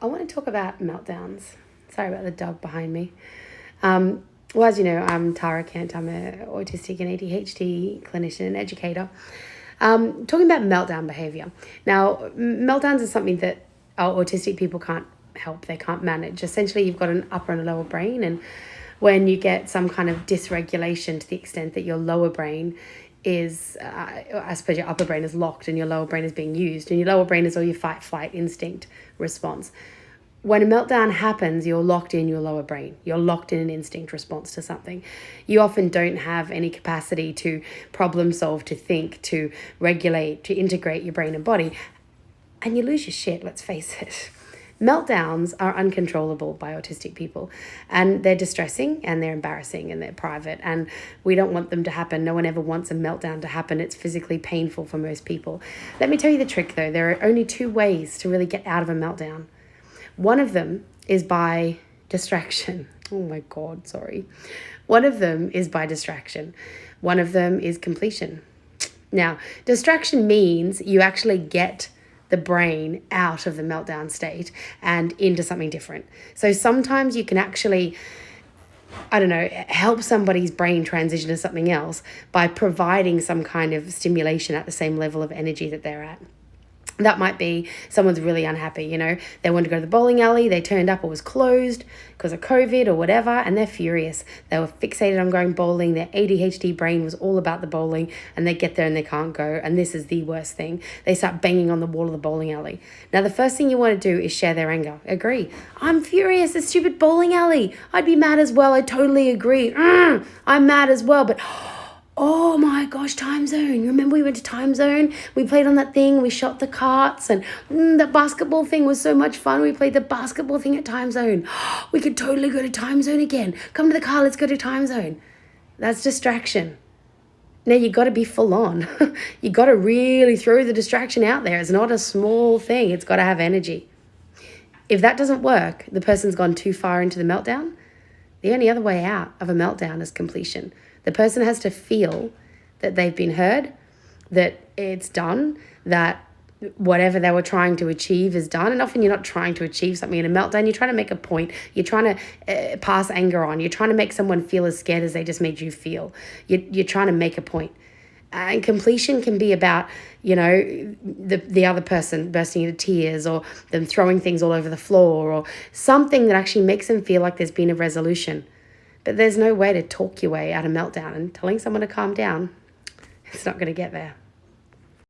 want to talk about meltdowns. Sorry about the dog behind me. Well, as you know, I'm Tara Kent. I'm an autistic and ADHD clinician and educator. Talking about meltdown behavior. Now, meltdowns is something that our autistic people can't help. They can't manage. Essentially, you've got an upper and a lower brain, and when you get some kind of dysregulation to the extent that your lower brain is, I suppose your upper brain is locked and your lower brain is being used, and your lower brain is all your fight, flight, instinct response. When a meltdown happens, you're locked in your lower brain. You're locked in an instinct response to something. You often don't have any capacity to problem solve, to think, to regulate, to integrate your brain and body. And you lose your shit, let's face it. Meltdowns are uncontrollable by autistic people, and they're distressing and they're embarrassing and they're private, and we don't want them to happen. No one ever wants a meltdown to happen. It's physically painful for most people. Let me tell you the trick though. There are only two ways to really get out of a meltdown. One of them is by distraction. Oh my God, sorry. One of them is by distraction. One of them is completion. Now, distraction means you actually get the brain out of the meltdown state and into something different. So sometimes you can actually, help somebody's brain transition to something else by providing some kind of stimulation at the same level of energy that they're at. That might be someone's really unhappy, they wanted to go to the bowling alley, they turned up, it was closed because of COVID or whatever, and they're furious. They were fixated on going bowling. Their ADHD brain was all about the bowling, and they get there and they can't go, and this is the worst thing. They start banging on the wall of the bowling alley. Now, the first thing you want to do is share their anger. Agree. I'm furious, this stupid bowling alley. I'd be mad as well. I totally agree. I'm mad as well, but oh my gosh, time zone. Remember we went to time zone? We played on that thing, we shot the carts, and that basketball thing was so much fun. We played the basketball thing at time zone. We could totally go to time zone again. Come to the car, let's go to time zone. That's distraction. Now you got to be full on. You got to really throw the distraction out there. It's not a small thing. It's got to have energy. If that doesn't work, the person's gone too far into the meltdown. The only other way out of a meltdown is completion. The person has to feel that they've been heard, that it's done, that whatever they were trying to achieve is done. And often you're not trying to achieve something in a meltdown. You're trying to make a point. You're trying to pass anger on. You're trying to make someone feel as scared as they just made you feel. You're trying to make a point. And completion can be about, the other person bursting into tears, or them throwing things all over the floor, or something that actually makes them feel like there's been a resolution. But there's no way to talk your way out of meltdown, and telling someone to calm down, it's not going to get there.